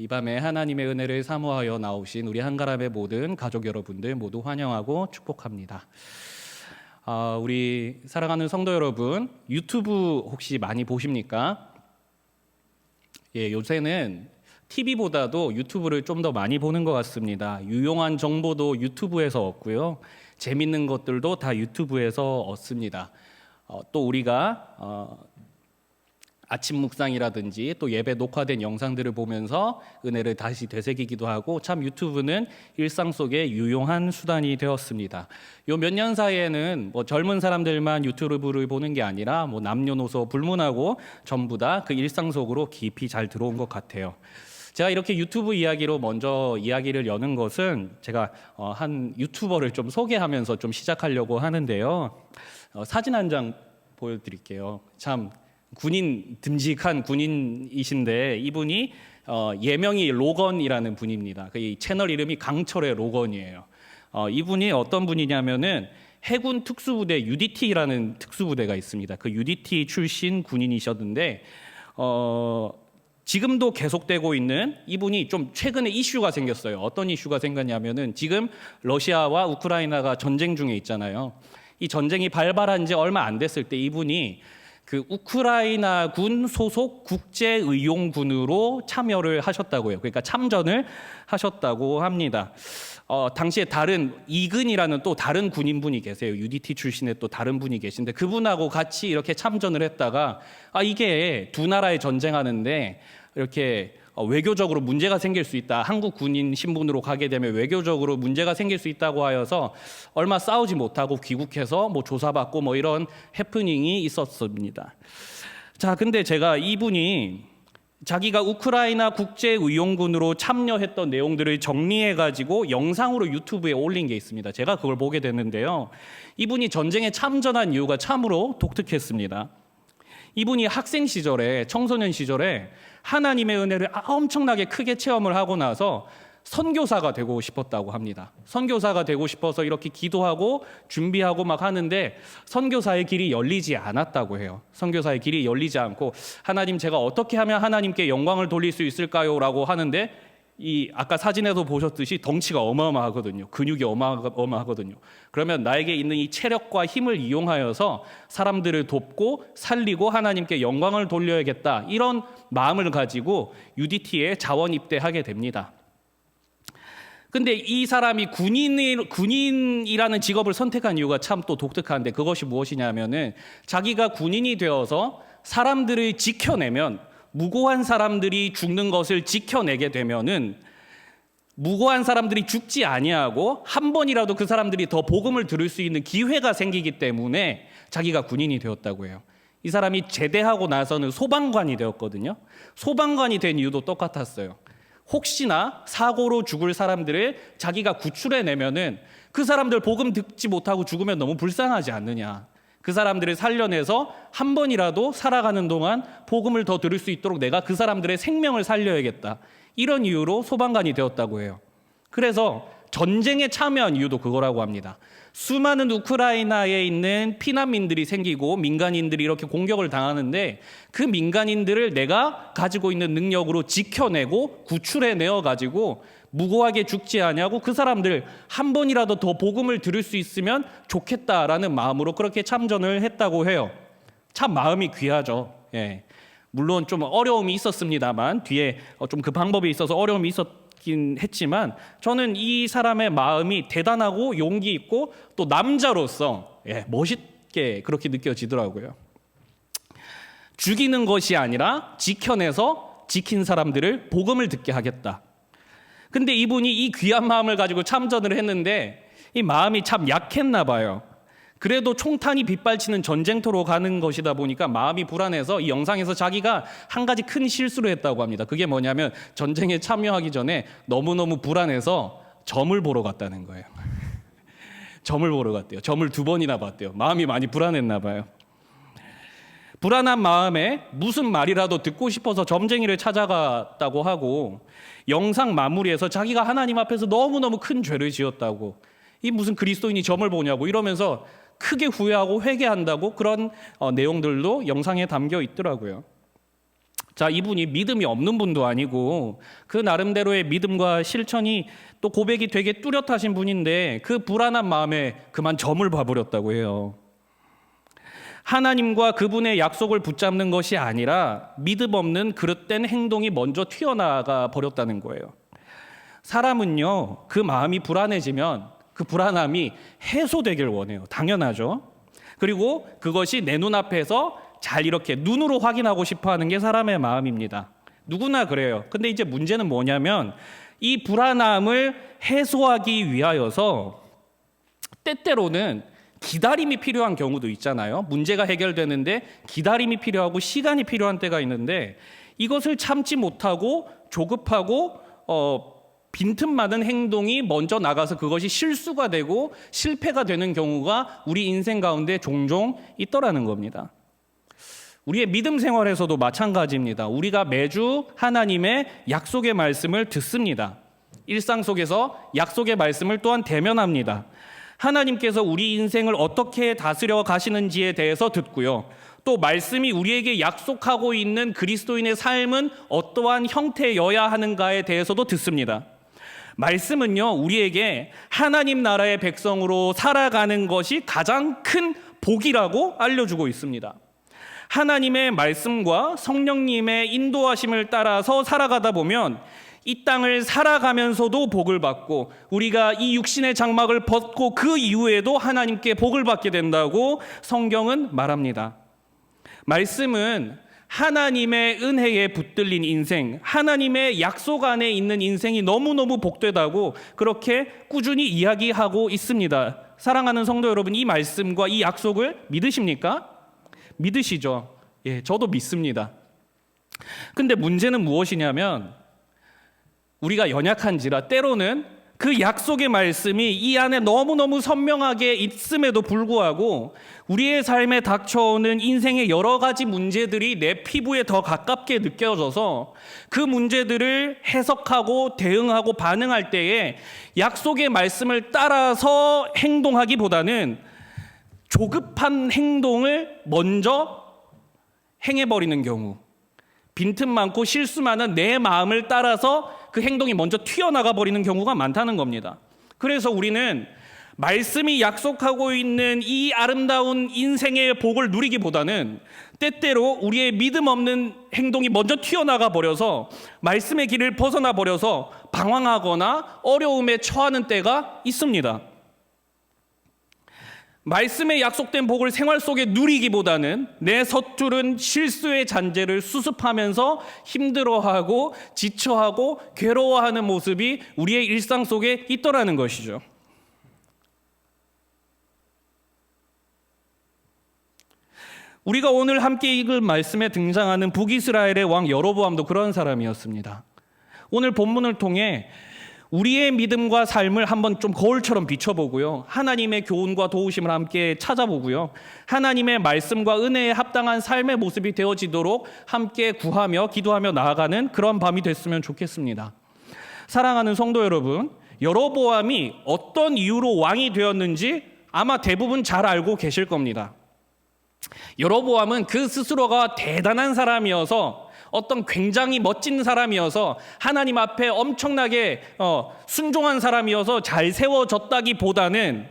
이 밤에 하나님의 은혜를 사모하여 나오신 우리 한가람의 모든 가족 여러분들 모두 환영하고 축복합니다. 우리 사랑하는 성도 여러분, 유튜브 혹시 많이 보십니까? 예, 요새는 TV보다도 유튜브를 좀 더 많이 보는 것 같습니다. 유용한 정보도 유튜브에서 얻고요. 재밌는 것들도 다 유튜브에서 얻습니다. 또 우리가 아침 묵상이라든지 또 예배 녹화된 영상들을 보면서 은혜를 다시 되새기기도 하고, 참 유튜브는 일상 속에 유용한 수단이 되었습니다. 요 몇 년 사이에는 젊은 사람들만 유튜브를 보는 게 아니라 남녀노소 불문하고 전부 다 그 일상 속으로 깊이 잘 들어온 것 같아요. 제가 이렇게 유튜브 이야기로 먼저 이야기를 여는 것은 제가 한 유튜버를 좀 소개하면서 좀 시작하려고 하는데요. 사진 한 장 보여드릴게요. 참 듬직한 군인이신데, 이분이 예명이 로건이라는 분입니다. 이 채널 이름이 강철의 로건이에요. 이분이 어떤 분이냐면은 해군 특수부대 UDT라는 특수부대가 있습니다. 그 UDT 출신 군인이셨는데 지금도 계속되고 있는, 이분이 좀 최근에 이슈가 생겼어요. 어떤 이슈가 생겼냐면은 지금 러시아와 우크라이나가 전쟁 중에 있잖아요. 이 전쟁이 발발한 지 얼마 안 됐을 때 이분이 그 우크라이나군 소속 국제의용군으로 참여를 하셨다고요. 그러니까 참전을 하셨다고 합니다. 당시에 다른 이근이라는 또 다른 군인분이 계세요. UDT 출신의 또 다른 분이 계신데, 그분하고 같이 이렇게 참전을 했다가 이게 두 나라의 전쟁하는데 이렇게 외교적으로 문제가 생길 수 있다. 한국 군인 신분으로 가게 되면 외교적으로 문제가 생길 수 있다고 하여서 얼마 싸우지 못하고 귀국해서 조사받고 이런 해프닝이 있었습니다. 자, 근데 제가 이분이 자기가 우크라이나 국제의용군으로 참여했던 내용들을 정리해가지고 영상으로 유튜브에 올린 게 있습니다. 제가 그걸 보게 됐는데요. 이분이 전쟁에 참전한 이유가 참으로 독특했습니다. 이분이 학생 시절에, 청소년 시절에 하나님의 은혜를 엄청나게 크게 체험을 하고 나서 선교사가 되고 싶었다고 합니다. 선교사가 되고 싶어서 이렇게 기도하고 준비하고 하는데 선교사의 길이 열리지 않았다고 해요. 선교사의 길이 열리지 않고, 하나님, 제가 어떻게 하면 하나님께 영광을 돌릴 수 있을까요? 라고 하는데, 아까 사진에서 보셨듯이 덩치가 어마어마하거든요. 근육이 어마어마하거든요. 그러면 나에게 있는 이 체력과 힘을 이용하여서 사람들을 돕고 살리고 하나님께 영광을 돌려야겠다, 이런 마음을 가지고 UDT에 자원 입대하게 됩니다. 근데 이 사람이 군인이라는 직업을 선택한 이유가 참 또 독특한데, 그것이 무엇이냐면은 자기가 군인이 되어서 사람들을 지켜내면, 무고한 사람들이 죽는 것을 지켜내게 되면은 무고한 사람들이 죽지 아니하고 한 번이라도 그 사람들이 더 복음을 들을 수 있는 기회가 생기기 때문에 자기가 군인이 되었다고 해요. 이 사람이 제대하고 나서는 소방관이 되었거든요. 소방관이 된 이유도 똑같았어요. 혹시나 사고로 죽을 사람들을 자기가 구출해내면은 그 사람들 복음 듣지 못하고 죽으면 너무 불쌍하지 않느냐. 그 사람들을 살려내서 한 번이라도 살아가는 동안 복음을 더 들을 수 있도록 내가 그 사람들의 생명을 살려야겠다. 이런 이유로 소방관이 되었다고 해요. 그래서 전쟁에 참여한 이유도 그거라고 합니다. 수많은 우크라이나에 있는 피난민들이 생기고 민간인들이 이렇게 공격을 당하는데, 그 민간인들을 내가 가지고 있는 능력으로 지켜내고 구출해내어 가지고 무고하게 죽지 않냐고 그 사람들 한 번이라도 더 복음을 들을 수 있으면 좋겠다라는 마음으로 그렇게 참전을 했다고 해요. 참 마음이 귀하죠. 예. 물론 좀 어려움이 있었습니다만, 뒤에 좀 그 방법에 있어서 어려움이 있었긴 했지만, 저는 이 사람의 마음이 대단하고 용기 있고 또 남자로서 멋있게 그렇게 느껴지더라고요. 죽이는 것이 아니라 지켜내서 지킨 사람들을 복음을 듣게 하겠다. 근데 이분이 이 귀한 마음을 가지고 참전을 했는데 이 마음이 참 약했나 봐요. 그래도 총탄이 빗발치는 전쟁터로 가는 것이다 보니까 마음이 불안해서 이 영상에서 자기가 한 가지 큰 실수를 했다고 합니다. 그게 뭐냐면, 전쟁에 참여하기 전에 너무너무 불안해서 점을 보러 갔다는 거예요. 점을 보러 갔대요. 점을 2번이나 봤대요. 마음이 많이 불안했나 봐요. 불안한 마음에 무슨 말이라도 듣고 싶어서 점쟁이를 찾아갔다고 하고, 영상 마무리에서 자기가 하나님 앞에서 너무너무 큰 죄를 지었다고, 이 무슨 그리스도인이 점을 보냐고 이러면서 크게 후회하고 회개한다고, 그런 내용들도 영상에 담겨 있더라고요. 자, 이분이 믿음이 없는 분도 아니고 그 나름대로의 믿음과 실천이 또 고백이 되게 뚜렷하신 분인데 그 불안한 마음에 그만 점을 봐버렸다고 해요. 하나님과 그분의 약속을 붙잡는 것이 아니라 믿음 없는 그릇된 행동이 먼저 튀어나가 버렸다는 거예요. 사람은요, 그 마음이 불안해지면 그 불안함이 해소되길 원해요. 당연하죠. 그리고 그것이 내 눈앞에서 잘 이렇게 눈으로 확인하고 싶어 하는 게 사람의 마음입니다. 누구나 그래요. 근데 이제 문제는 뭐냐면 이 불안함을 해소하기 위하여서 때때로는 기다림이 필요한 경우도 있잖아요. 문제가 해결되는데 기다림이 필요하고 시간이 필요한 때가 있는데 이것을 참지 못하고 조급하고 빈틈 많은 행동이 먼저 나가서 그것이 실수가 되고 실패가 되는 경우가 우리 인생 가운데 종종 있더라는 겁니다. 우리의 믿음 생활에서도 마찬가지입니다. 우리가 매주 하나님의 약속의 말씀을 듣습니다. 일상 속에서 약속의 말씀을 또한 대면합니다. 하나님께서 우리 인생을 어떻게 다스려 가시는지에 대해서 듣고요. 또 말씀이 우리에게 약속하고 있는 그리스도인의 삶은 어떠한 형태여야 하는가에 대해서도 듣습니다. 말씀은요, 우리에게 하나님 나라의 백성으로 살아가는 것이 가장 큰 복이라고 알려주고 있습니다. 하나님의 말씀과 성령님의 인도하심을 따라서 살아가다 보면 이 땅을 살아가면서도 복을 받고 우리가 이 육신의 장막을 벗고 그 이후에도 하나님께 복을 받게 된다고 성경은 말합니다. 말씀은 하나님의 은혜에 붙들린 인생, 하나님의 약속 안에 있는 인생이 너무너무 복되다고 그렇게 꾸준히 이야기하고 있습니다. 사랑하는 성도 여러분, 이 말씀과 이 약속을 믿으십니까? 믿으시죠? 예, 저도 믿습니다. 근데 문제는 무엇이냐면 우리가 연약한지라 때로는 그 약속의 말씀이 이 안에 너무너무 선명하게 있음에도 불구하고 우리의 삶에 닥쳐오는 인생의 여러 가지 문제들이 내 피부에 더 가깝게 느껴져서 그 문제들을 해석하고 대응하고 반응할 때에 약속의 말씀을 따라서 행동하기보다는 조급한 행동을 먼저 행해버리는 경우, 빈틈 많고 실수 많은 내 마음을 따라서 그 행동이 먼저 튀어나가 버리는 경우가 많다는 겁니다. 그래서 우리는 말씀이 약속하고 있는 이 아름다운 인생의 복을 누리기보다는 때때로 우리의 믿음 없는 행동이 먼저 튀어나가 버려서 말씀의 길을 벗어나 버려서 방황하거나 어려움에 처하는 때가 있습니다. 말씀에 약속된 복을 생활 속에 누리기보다는 내 서투른 실수의 잔재를 수습하면서 힘들어하고 지쳐하고 괴로워하는 모습이 우리의 일상 속에 있더라는 것이죠. 우리가 오늘 함께 읽을 말씀에 등장하는 북이스라엘의 왕 여로보암도 그런 사람이었습니다. 오늘 본문을 통해 우리의 믿음과 삶을 한번 좀 거울처럼 비춰보고요. 하나님의 교훈과 도우심을 함께 찾아보고요. 하나님의 말씀과 은혜에 합당한 삶의 모습이 되어지도록 함께 구하며 기도하며 나아가는 그런 밤이 됐으면 좋겠습니다. 사랑하는 성도 여러분, 여로보암이 어떤 이유로 왕이 되었는지 아마 대부분 잘 알고 계실 겁니다. 여로보암은 그 스스로가 대단한 사람이어서 어떤 굉장히 멋진 사람이어서 하나님 앞에 엄청나게 순종한 사람이어서 잘 세워졌다기보다는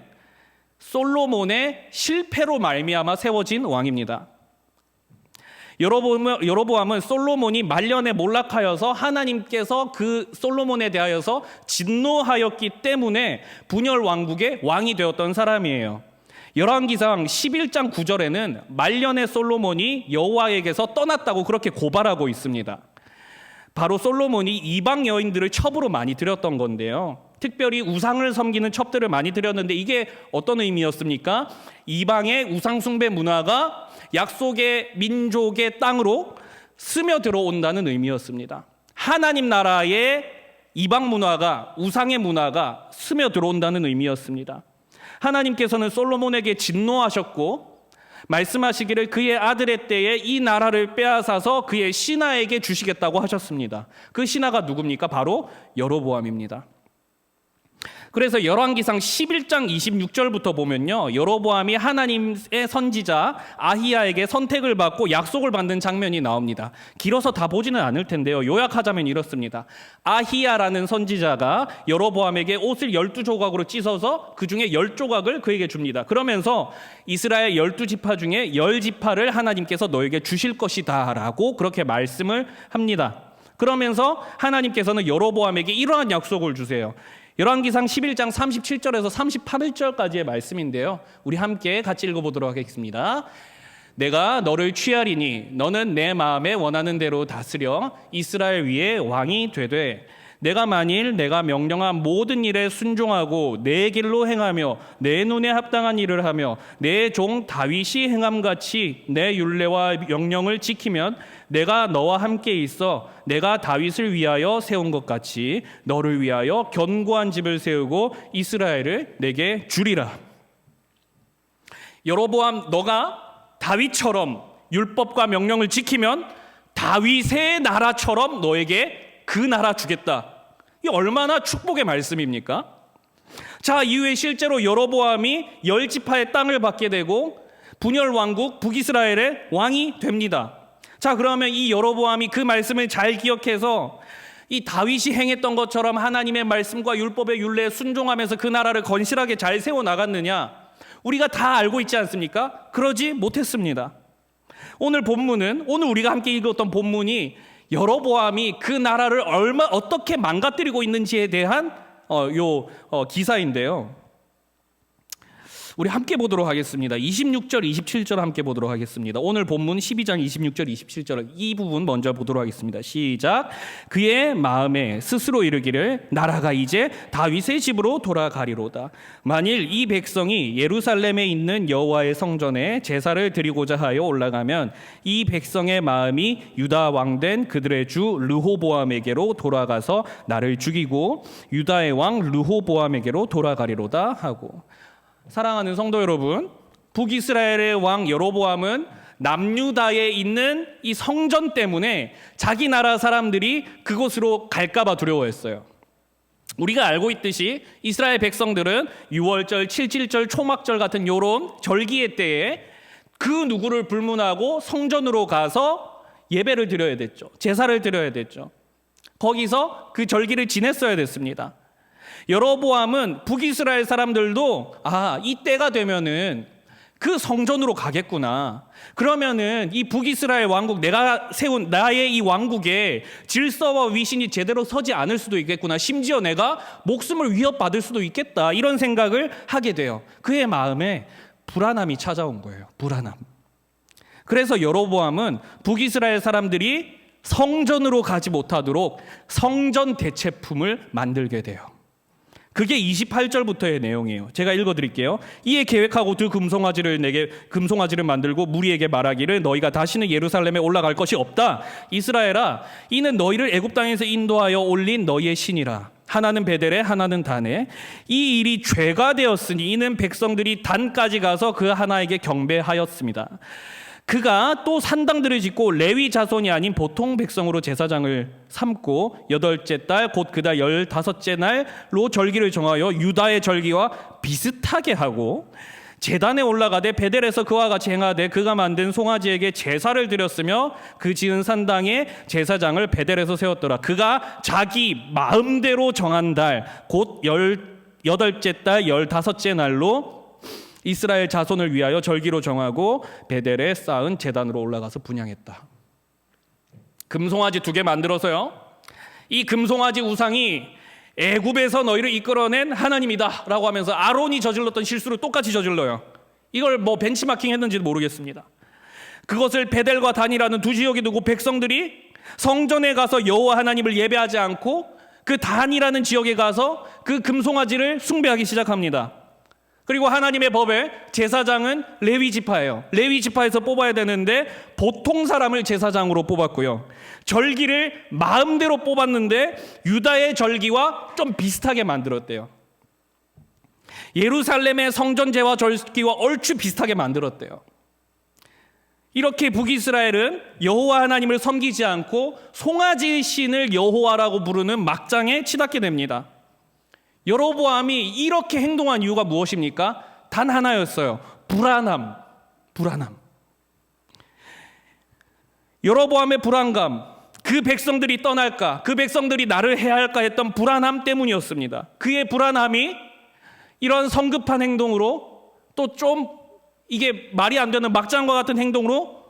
솔로몬의 실패로 말미암아 세워진 왕입니다. 여로보암은 솔로몬이 말년에 몰락하여서 하나님께서 그 솔로몬에 대하여서 진노하였기 때문에 분열 왕국의 왕이 되었던 사람이에요. 열왕기상 11장 9절에는 말년의 솔로몬이 여호와에게서 떠났다고 그렇게 고발하고 있습니다. 바로 솔로몬이 이방 여인들을 첩으로 많이 드렸던 건데요. 특별히 우상을 섬기는 첩들을 많이 드렸는데 이게 어떤 의미였습니까? 이방의 우상 숭배 문화가 약속의 민족의 땅으로 스며들어온다는 의미였습니다. 하나님 나라의 이방 문화가, 우상의 문화가 스며들어온다는 의미였습니다. 하나님께서는 솔로몬에게 진노하셨고 말씀하시기를 그의 아들의 때에 이 나라를 빼앗아서 그의 신하에게 주시겠다고 하셨습니다. 그 신하가 누굽니까? 바로 여로보암입니다. 그래서 열왕기상 11장 26절부터 보면요, 여로보암이 하나님의 선지자 아히야에게 선택을 받고 약속을 받는 장면이 나옵니다. 길어서 다 보지는 않을 텐데요, 요약하자면 이렇습니다. 아히야라는 선지자가 여로보암에게 옷을 12조각으로 찢어서 그 중에 10조각을 그에게 줍니다. 그러면서 이스라엘 12지파 중에 10지파를 하나님께서 너에게 주실 것이다 라고 그렇게 말씀을 합니다. 그러면서 하나님께서는 여로보암에게 이러한 약속을 주세요. 열왕기상 11장 37절에서 38절까지의 말씀인데요, 우리 함께 같이 읽어보도록 하겠습니다. 내가 너를 취하리니 너는 내 마음에 원하는 대로 다스려 이스라엘 위에 왕이 되되, 내가 만일 내가 명령한 모든 일에 순종하고 내 길로 행하며 내 눈에 합당한 일을 하며 내 종 다윗이 행함같이 내 율례와 명령을 지키면 내가 너와 함께 있어 내가 다윗을 위하여 세운 것 같이 너를 위하여 견고한 집을 세우고 이스라엘을 내게 주리라. 여로보암, 너가 다윗처럼 율법과 명령을 지키면 다윗의 나라처럼 너에게 그 나라 주겠다. 이 얼마나 축복의 말씀입니까? 자, 이후에 실제로 여로보암이 10지파의 땅을 받게 되고 분열 왕국 북이스라엘의 왕이 됩니다. 자, 그러면 이 여로보암이 그 말씀을 잘 기억해서 이 다윗이 행했던 것처럼 하나님의 말씀과 율법의 율례에 순종하면서 그 나라를 건실하게 잘 세워 나갔느냐? 우리가 다 알고 있지 않습니까? 그러지 못했습니다. 오늘 우리가 함께 읽었던 본문이 여로보암이 그 나라를 어떻게 망가뜨리고 있는지에 대한 기사인데요, 우리 함께 보도록 하겠습니다. 26절, 27절 함께 보도록 하겠습니다. 오늘 본문 12장 26절, 27절 이 부분 먼저 보도록 하겠습니다. 시작. 그의 마음에 스스로 이르기를 나라가 이제 다윗의 집으로 돌아가리로다. 만일 이 백성이 예루살렘에 있는 여호와의 성전에 제사를 드리고자 하여 올라가면 이 백성의 마음이 유다 왕된 그들의 주 르호보암에게로 돌아가서 나를 죽이고 유다의 왕 르호보암에게로 돌아가리로다 하고. 사랑하는 성도 여러분, 북이스라엘의 왕 여로보암은 남유다에 있는 이 성전 때문에 자기 나라 사람들이 그곳으로 갈까봐 두려워했어요. 우리가 알고 있듯이 이스라엘 백성들은 유월절, 칠칠절, 초막절 같은 이런 절기의 때에 그 누구를 불문하고 성전으로 가서 예배를 드려야 됐죠. 제사를 드려야 됐죠. 거기서 그 절기를 지냈어야 됐습니다. 여로보암은 북이스라엘 사람들도 이 때가 되면은 그 성전으로 가겠구나. 그러면은 이 북이스라엘 왕국, 내가 세운 나의 이 왕국에 질서와 위신이 제대로 서지 않을 수도 있겠구나. 심지어 내가 목숨을 위협받을 수도 있겠다. 이런 생각을 하게 돼요. 그의 마음에 불안함이 찾아온 거예요. 불안함. 그래서 여로보암은 북이스라엘 사람들이 성전으로 가지 못하도록 성전 대체품을 만들게 돼요. 그게 28절부터의 내용이에요. 제가 읽어드릴게요. 이에 계획하고 두 금송아지를 만들고 무리에게 말하기를 너희가 다시는 예루살렘에 올라갈 것이 없다. 이스라엘아, 이는 너희를 애굽 땅에서 인도하여 올린 너희의 신이라. 하나는 베델에 하나는 단에. 이 일이 죄가 되었으니 이는 백성들이 단까지 가서 그 하나에게 경배하였습니다. 그가 또 산당들을 짓고 레위 자손이 아닌 보통 백성으로 제사장을 삼고 8째 달 곧 그달 15째 날로 절기를 정하여 유다의 절기와 비슷하게 하고 제단에 올라가되 베델에서 그와 같이 행하되 그가 만든 송아지에게 제사를 드렸으며 그 지은 산당에 제사장을 베델에서 세웠더라. 그가 자기 마음대로 정한 달 곧 18째 달 15째 날로 이스라엘 자손을 위하여 절기로 정하고 베델에 쌓은 제단으로 올라가서 분향했다. 금송아지 2개 만들어서요, 이 금송아지 우상이 애굽에서 너희를 이끌어낸 하나님이다 라고 하면서 아론이 저질렀던 실수를 똑같이 저질러요. 이걸 벤치마킹 했는지도 모르겠습니다. 그것을 베델과 단이라는 두 지역에 두고 백성들이 성전에 가서 여호와 하나님을 예배하지 않고 그 단이라는 지역에 가서 그 금송아지를 숭배하기 시작합니다. 그리고 하나님의 법에 제사장은 레위 지파예요. 레위 지파에서 뽑아야 되는데 보통 사람을 제사장으로 뽑았고요. 절기를 마음대로 뽑았는데 유다의 절기와 좀 비슷하게 만들었대요. 예루살렘의 성전제와 절기와 얼추 비슷하게 만들었대요. 이렇게 북이스라엘은 여호와 하나님을 섬기지 않고 송아지 신을 여호와라고 부르는 막장에 치닫게 됩니다. 여로보암이 이렇게 행동한 이유가 무엇입니까? 단 하나였어요. 불안함. 여로보암의 불안감, 그 백성들이 떠날까, 그 백성들이 나를 해할까 했던 불안함 때문이었습니다. 그의 불안함이 이런 성급한 행동으로, 또 좀 이게 말이 안 되는 막장과 같은 행동으로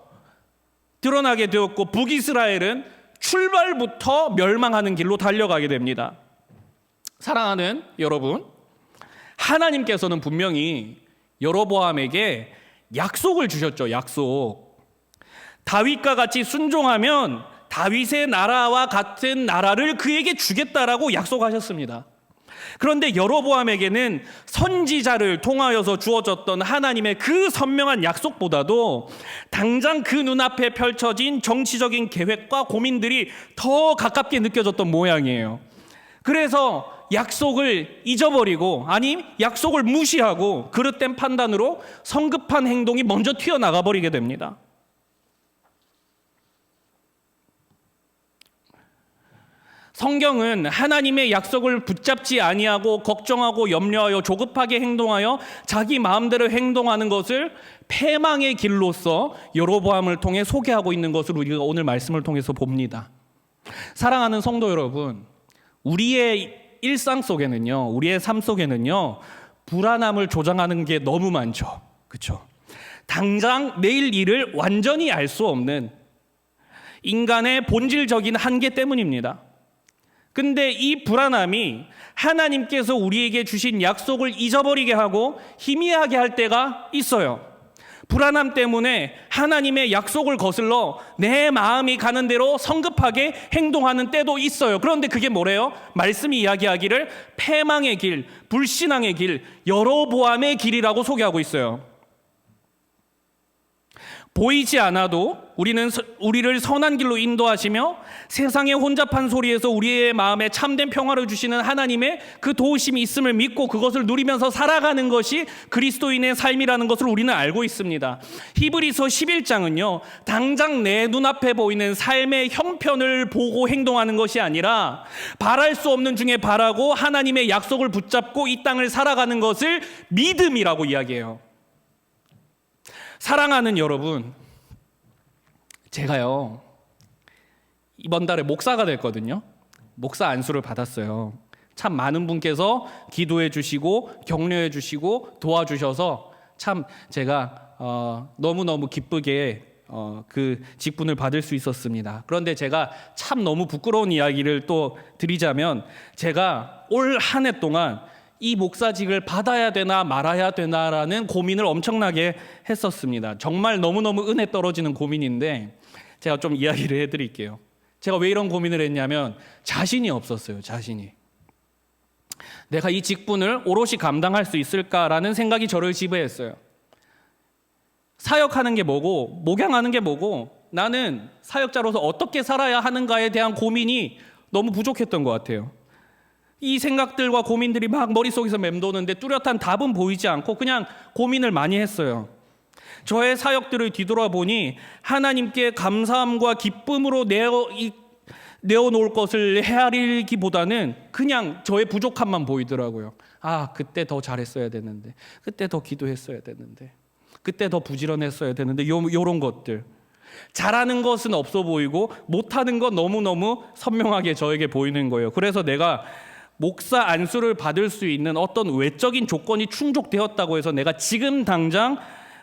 드러나게 되었고, 북이스라엘은 출발부터 멸망하는 길로 달려가게 됩니다. 사랑하는 여러분, 하나님께서는 분명히 여로보암에게 약속을 주셨죠. 약속. 다윗과 같이 순종하면 다윗의 나라와 같은 나라를 그에게 주겠다라고 약속하셨습니다. 그런데 여로보암에게는 선지자를 통하여서 주어졌던 하나님의 그 선명한 약속보다도 당장 그 눈앞에 펼쳐진 정치적인 계획과 고민들이 더 가깝게 느껴졌던 모양이에요. 그래서 약속을 잊어버리고, 아니 약속을 무시하고 그릇된 판단으로 성급한 행동이 먼저 튀어나가 버리게 됩니다. 성경은 하나님의 약속을 붙잡지 아니하고 걱정하고 염려하여 조급하게 행동하여 자기 마음대로 행동하는 것을 패망의 길로서 여로보암을 통해 소개하고 있는 것을 우리가 오늘 말씀을 통해서 봅니다. 사랑하는 성도 여러분, 우리의 일상 속에는요, 우리의 삶 속에는요, 불안함을 조장하는 게 너무 많죠. 그렇죠? 당장 내일 일을 완전히 알 수 없는 인간의 본질적인 한계 때문입니다. 근데 이 불안함이 하나님께서 우리에게 주신 약속을 잊어버리게 하고 희미하게 할 때가 있어요. 불안함 때문에 하나님의 약속을 거슬러 내 마음이 가는 대로 성급하게 행동하는 때도 있어요. 그런데 그게 뭐래요? 말씀이 이야기하기를 패망의 길, 불신앙의 길, 여로보암의 길이라고 소개하고 있어요. 보이지 않아도 우리를 선한 길로 인도하시며 세상의 혼잡한 소리에서 우리의 마음에 참된 평화를 주시는 하나님의 그 도우심이 있음을 믿고 그것을 누리면서 살아가는 것이 그리스도인의 삶이라는 것을 우리는 알고 있습니다. 히브리서 11장은요, 당장 내 눈앞에 보이는 삶의 형편을 보고 행동하는 것이 아니라 바랄 수 없는 중에 바라고 하나님의 약속을 붙잡고 이 땅을 살아가는 것을 믿음이라고 이야기해요. 사랑하는 여러분, 제가요 이번 달에 목사가 됐거든요. 목사 안수를 받았어요. 참 많은 분께서 기도해 주시고 격려해 주시고 도와주셔서 참 제가 너무너무 기쁘게 그 직분을 받을 수 있었습니다. 그런데 제가 참 너무 부끄러운 이야기를 또 드리자면, 제가 올 한 해 동안 이 목사직을 받아야 되나 말아야 되나라는 고민을 엄청나게 했었습니다. 정말 너무너무 은혜 떨어지는 고민인데 제가 좀 이야기를 해드릴게요. 제가 왜 이런 고민을 했냐면 자신이 없었어요. 자신이. 내가 이 직분을 오롯이 감당할 수 있을까라는 생각이 저를 지배했어요. 사역하는 게 뭐고 목양하는 게 뭐고 나는 사역자로서 어떻게 살아야 하는가에 대한 고민이 너무 부족했던 것 같아요. 이 생각들과 고민들이 막 머릿속에서 맴도는데 뚜렷한 답은 보이지 않고 그냥 고민을 많이 했어요. 저의 사역들을 뒤돌아보니 하나님께 감사함과 기쁨으로 내어놓을 것을 헤아리기보다는 그냥 저의 부족함만 보이더라고요. 아, 그때 더 잘했어야 되는데, 그때 더 기도했어야 되는데, 그때 더 부지런했어야 되는데, 요런 것들. 잘하는 것은 없어 보이고 못하는 건 너무너무 선명하게 저에게 보이는 거예요. 그래서 내가 목사 안수를 받을 수 있는 어떤 외적인 조건이 충족되었다고 해서 내가 지금 당장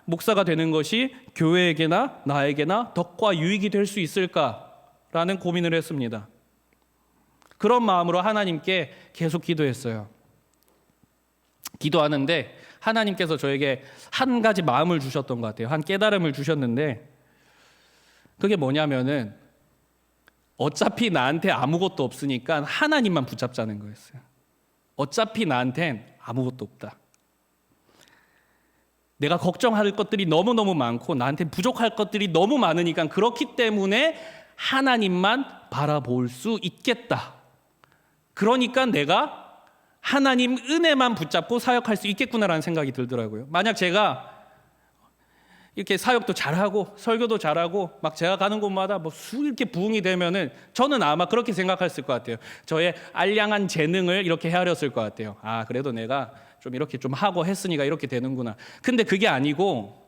목사가 되는 것이 교회에게나 나에게나 덕과 유익이 될 수 있을까라는 고민을 했습니다. 그런 마음으로 하나님께 계속 기도했어요. 기도하는데 하나님께서 저에게 한 가지 마음을 주셨던 것 같아요. 한 깨달음을 주셨는데 그게 뭐냐면은 어차피 나한테 아무것도 없으니까 하나님만 붙잡자는 거였어요. 어차피 나한텐 아무것도 없다. 내가 걱정할 것들이 너무너무 많고 나한테 부족할 것들이 너무 많으니까 그렇기 때문에 하나님만 바라볼 수 있겠다. 그러니까 내가 하나님 은혜만 붙잡고 사역할 수 있겠구나라는 생각이 들더라고요. 만약 제가 이렇게 사역도 잘하고 설교도 잘하고 막 제가 가는 곳마다 뭐 이렇게 부흥이 되면은 저는 아마 그렇게 생각했을 것 같아요. 저의 알량한 재능을 이렇게 헤아렸을 것 같아요. 아, 그래도 내가 좀 이렇게 좀 하고 했으니까 이렇게 되는구나. 근데 그게 아니고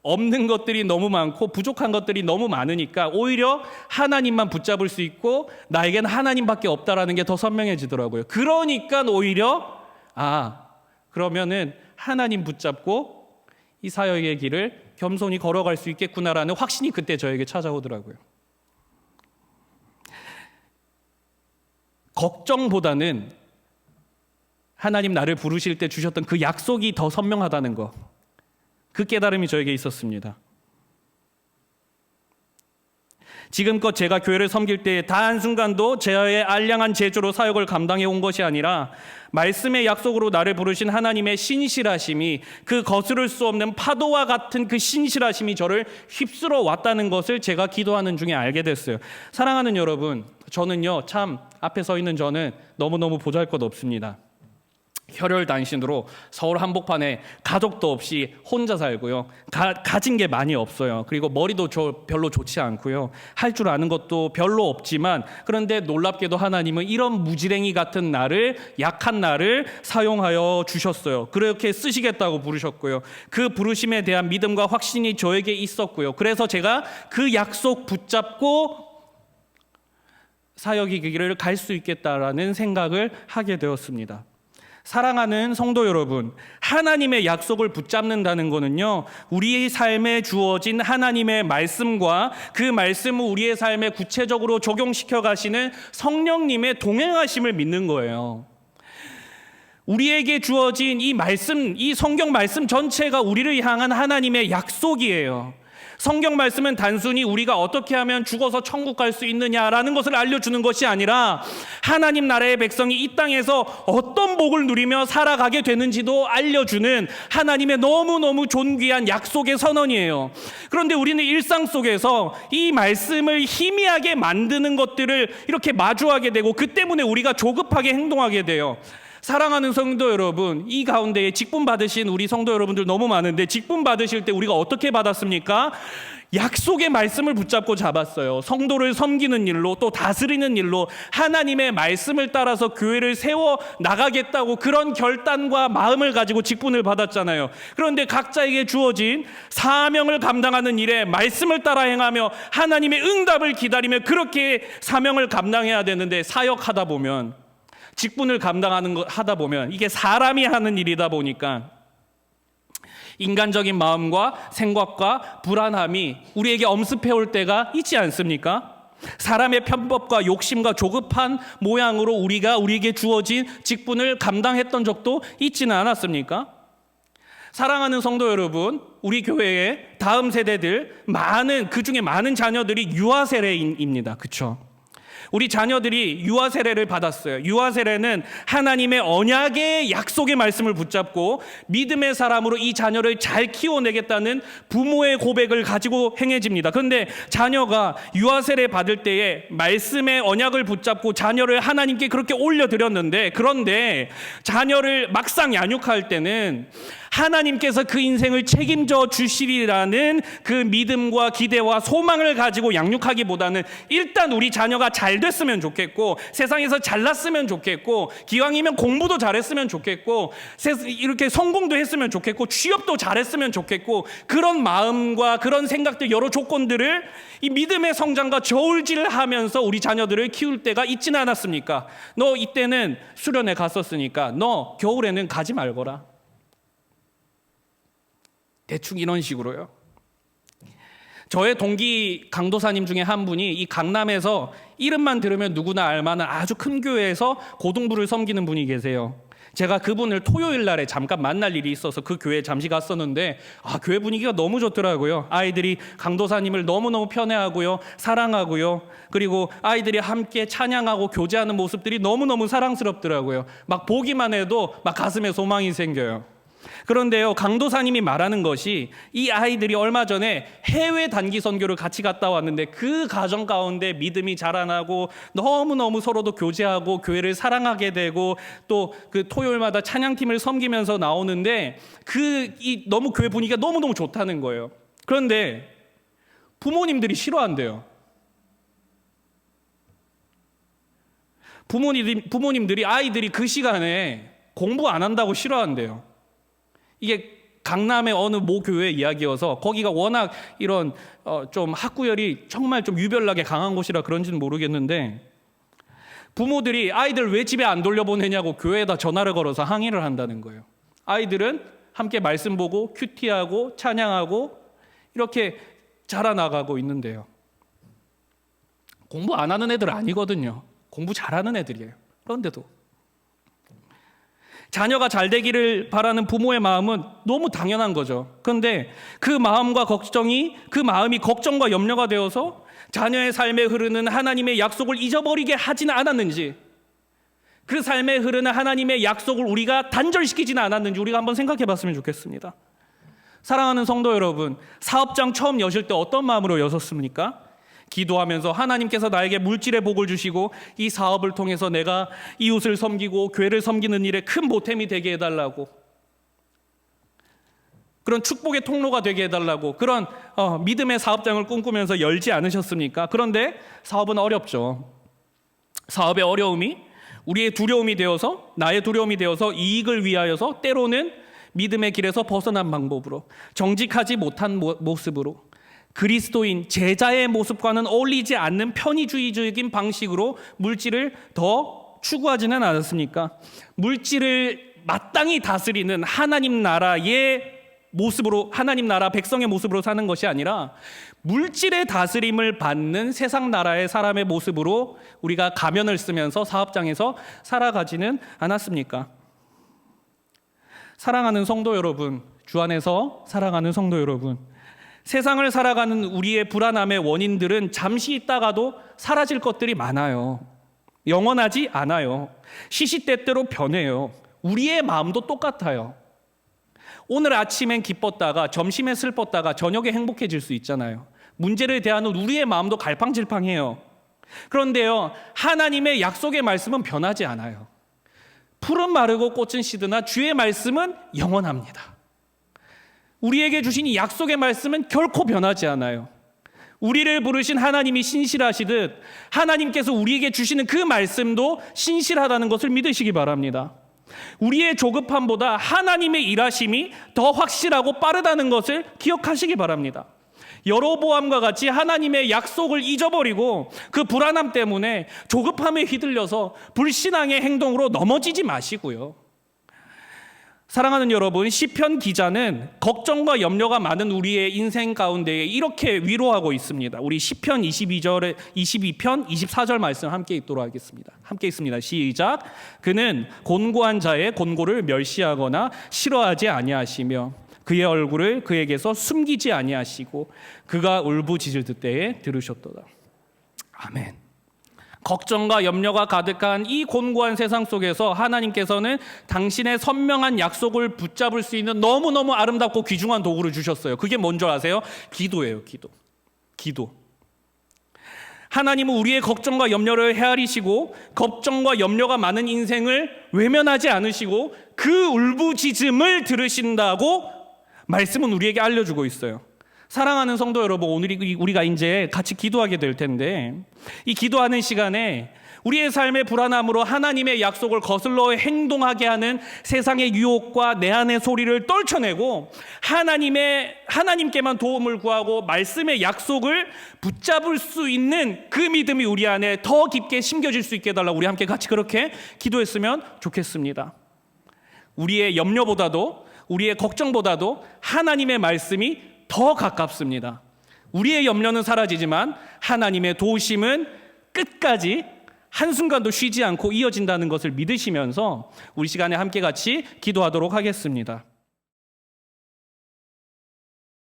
없는 것들이 너무 많고 부족한 것들이 너무 많으니까 오히려 하나님만 붙잡을 수 있고 나에게는 하나님밖에 없다라는 게 더 선명해지더라고요. 그러니까 오히려 그러면은 하나님 붙잡고 이 사역의 길을 겸손히 걸어갈 수 있겠구나라는 확신이 그때 저에게 찾아오더라고요. 걱정보다는 하나님 나를 부르실 때 주셨던 그 약속이 더 선명하다는 것, 그 깨달음이 저에게 있었습니다. 지금껏 제가 교회를 섬길 때 단 한순간도 제의 알량한 재주로 사역을 감당해 온 것이 아니라 말씀의 약속으로 나를 부르신 하나님의 신실하심이, 그 거스를 수 없는 파도와 같은 그 신실하심이 저를 휩쓸어 왔다는 것을 제가 기도하는 중에 알게 됐어요. 사랑하는 여러분, 저는요, 참 앞에 서 있는 저는 너무너무 보잘것없습니다. 혈혈단신으로 서울 한복판에 가족도 없이 혼자 살고요. 가진 게 많이 없어요. 그리고 머리도 별로 좋지 않고요. 할 줄 아는 것도 별로 없지만, 그런데 놀랍게도 하나님은 이런 무지랭이 같은 나를, 약한 나를 사용하여 주셨어요. 그렇게 쓰시겠다고 부르셨고요. 그 부르심에 대한 믿음과 확신이 저에게 있었고요. 그래서 제가 그 약속 붙잡고 사역의 길을 갈 수 있겠다라는 생각을 하게 되었습니다. 사랑하는 성도 여러분, 하나님의 약속을 붙잡는다는 것은요, 우리의 삶에 주어진 하나님의 말씀과 그 말씀을 우리의 삶에 구체적으로 적용시켜 가시는 성령님의 동행하심을 믿는 거예요. 우리에게 주어진 이 말씀, 이 성경 말씀 전체가 우리를 향한 하나님의 약속이에요. 성경 말씀은 단순히 우리가 어떻게 하면 죽어서 천국 갈 수 있느냐라는 것을 알려주는 것이 아니라 하나님 나라의 백성이 이 땅에서 어떤 복을 누리며 살아가게 되는지도 알려주는 하나님의 너무너무 존귀한 약속의 선언이에요. 그런데 우리는 일상 속에서 이 말씀을 희미하게 만드는 것들을 이렇게 마주하게 되고, 그 때문에 우리가 조급하게 행동하게 돼요. 사랑하는 성도 여러분, 이 가운데에 직분 받으신 우리 성도 여러분들 너무 많은데, 직분 받으실 때 우리가 어떻게 받았습니까? 약속의 말씀을 붙잡고 잡았어요. 성도를 섬기는 일로, 또 다스리는 일로 하나님의 말씀을 따라서 교회를 세워 나가겠다고 그런 결단과 마음을 가지고 직분을 받았잖아요. 그런데 각자에게 주어진 사명을 감당하는 일에 말씀을 따라 행하며 하나님의 응답을 기다리며 그렇게 사명을 감당해야 되는데, 사역하다 보면, 직분을 감당하는 거 하다 보면, 이게 사람이 하는 일이다 보니까 인간적인 마음과 생각과 불안함이 우리에게 엄습해 올 때가 있지 않습니까? 사람의 편법과 욕심과 조급한 모양으로 우리에게 주어진 직분을 감당했던 적도 있지는 않았습니까? 사랑하는 성도 여러분, 우리 교회의 다음 세대들, 그중에 많은 자녀들이 유아 세례입니다. 그렇죠? 우리 자녀들이 유아 세례를 받았어요. 유아 세례는 하나님의 언약의 약속의 말씀을 붙잡고 믿음의 사람으로 이 자녀를 잘 키워내겠다는 부모의 고백을 가지고 행해집니다. 그런데 자녀가 유아 세례 받을 때에 말씀의 언약을 붙잡고 자녀를 하나님께 그렇게 올려드렸는데, 그런데 자녀를 막상 양육할 때는 하나님께서 그 인생을 책임져 주시리라는 그 믿음과 기대와 소망을 가지고 양육하기보다는 일단 우리 자녀가 잘 됐으면 좋겠고, 세상에서 잘났으면 좋겠고, 기왕이면 공부도 잘했으면 좋겠고, 이렇게 성공도 했으면 좋겠고, 취업도 잘했으면 좋겠고, 그런 마음과 그런 생각들, 여러 조건들을 이 믿음의 성장과 저울질하면서 우리 자녀들을 키울 때가 있지는 않았습니까? 너 이때는 수련회 갔었으니까 너 겨울에는 가지 말거라. 대충 이런 식으로요. 저의 동기 강도사님 중에 한 분이 이 강남에서 이름만 들으면 누구나 알만한 아주 큰 교회에서 고등부를 섬기는 분이 계세요. 제가 그분을 토요일 날에 잠깐 만날 일이 있어서 그 교회에 잠시 갔었는데, 교회 분위기가 너무 좋더라고요. 아이들이 강도사님을 너무너무 편애하고요, 사랑하고요, 그리고 아이들이 함께 찬양하고 교제하는 모습들이 너무너무 사랑스럽더라고요. 막 보기만 해도 막 가슴에 소망이 생겨요. 그런데요, 강도사님이 말하는 것이 이 아이들이 얼마 전에 해외 단기 선교를 같이 갔다 왔는데 그 가정 가운데 믿음이 자라나고 너무너무 서로도 교제하고 교회를 사랑하게 되고 또 그 토요일마다 찬양팀을 섬기면서 나오는데 너무 교회 분위기가 너무너무 좋다는 거예요. 그런데 부모님들이 싫어한대요. 부모님들이 아이들이 그 시간에 공부 안 한다고 싫어한대요. 이게 강남의 어느 모 교회 이야기여서 거기가 워낙 이런 좀 학구열이 정말 좀 유별나게 강한 곳이라 그런지는 모르겠는데 부모들이 아이들 왜 집에 안 돌려보내냐고 교회에다 전화를 걸어서 항의를 한다는 거예요. 아이들은 함께 말씀 보고 큐티하고 찬양하고 이렇게 자라나가고 있는데요. 공부 안 하는 애들 아니거든요. 공부 잘하는 애들이에요. 그런데도 자녀가 잘 되기를 바라는 부모의 마음은 너무 당연한 거죠. 그런데 그 마음이 걱정과 염려가 되어서 자녀의 삶에 흐르는 하나님의 약속을 잊어버리게 하지는 않았는지, 그 삶에 흐르는 하나님의 약속을 우리가 단절시키지는 않았는지 우리가 한번 생각해 봤으면 좋겠습니다. 사랑하는 성도 여러분, 사업장 처음 여실 때 어떤 마음으로 여셨습니까? 기도하면서 하나님께서 나에게 물질의 복을 주시고 이 사업을 통해서 내가 이웃을 섬기고 교회를 섬기는 일에 큰 보탬이 되게 해달라고, 그런 축복의 통로가 되게 해달라고 그런 믿음의 사업장을 꿈꾸면서 열지 않으셨습니까? 그런데 사업은 어렵죠. 사업의 어려움이 우리의 두려움이 되어서, 나의 두려움이 되어서 이익을 위하여서 때로는 믿음의 길에서 벗어난 방법으로, 정직하지 못한 모습으로, 그리스도인 제자의 모습과는 어울리지 않는 편의주의적인 방식으로 물질을 더 추구하지는 않았습니까? 물질을 마땅히 다스리는 하나님 나라의 모습으로, 하나님 나라 백성의 모습으로 사는 것이 아니라 물질의 다스림을 받는 세상 나라의 사람의 모습으로 우리가 가면을 쓰면서 사업장에서 살아가지는 않았습니까? 사랑하는 성도 여러분, 주 안에서 사랑하는 성도 여러분, 세상을 살아가는 우리의 불안함의 원인들은 잠시 있다가도 사라질 것들이 많아요. 영원하지 않아요. 시시때때로 변해요. 우리의 마음도 똑같아요. 오늘 아침엔 기뻤다가 점심에 슬펐다가 저녁에 행복해질 수 있잖아요. 문제를 대하는 우리의 마음도 갈팡질팡해요. 그런데요, 하나님의 약속의 말씀은 변하지 않아요. 풀은 마르고 꽃은 시드나 주의 말씀은 영원합니다. 우리에게 주신 이 약속의 말씀은 결코 변하지 않아요. 우리를 부르신 하나님이 신실하시듯 하나님께서 우리에게 주시는 그 말씀도 신실하다는 것을 믿으시기 바랍니다. 우리의 조급함보다 하나님의 일하심이 더 확실하고 빠르다는 것을 기억하시기 바랍니다. 여로보암과 같이 하나님의 약속을 잊어버리고 그 불안함 때문에 조급함에 휘둘려서 불신앙의 행동으로 넘어지지 마시고요. 사랑하는 여러분, 시편 기자는 걱정과 염려가 많은 우리의 인생 가운데 이렇게 위로하고 있습니다. 우리 시편 22편 24절 말씀 함께 읽도록 하겠습니다. 함께 읽습니다. 시작. 그는 곤고한 자의 곤고를 멸시하거나 싫어하지 아니하시며 그의 얼굴을 그에게서 숨기지 아니하시고 그가 울부짖을 때에 들으셨도다. 아멘. 걱정과 염려가 가득한 이 곤고한 세상 속에서 하나님께서는 당신의 선명한 약속을 붙잡을 수 있는 너무너무 아름답고 귀중한 도구를 주셨어요. 그게 뭔지 아세요? 기도예요. 기도. 하나님은 우리의 걱정과 염려를 헤아리시고 걱정과 염려가 많은 인생을 외면하지 않으시고 그 울부짖음을 들으신다고 말씀은 우리에게 알려주고 있어요. 사랑하는 성도 여러분, 오늘 우리가 이제 같이 기도하게 될 텐데 이 기도하는 시간에 우리의 삶의 불안함으로 하나님의 약속을 거슬러 행동하게 하는 세상의 유혹과 내 안의 소리를 떨쳐내고 하나님께만 도움을 구하고 말씀의 약속을 붙잡을 수 있는 그 믿음이 우리 안에 더 깊게 심겨질 수 있게 해달라고 우리 함께 같이 그렇게 기도했으면 좋겠습니다. 우리의 염려보다도 우리의 걱정보다도 하나님의 말씀이 더 가깝습니다. 우리의 염려는 사라지지만 하나님의 도우심은 끝까지 한순간도 쉬지 않고 이어진다는 것을 믿으시면서 우리 시간에 함께 같이 기도하도록 하겠습니다.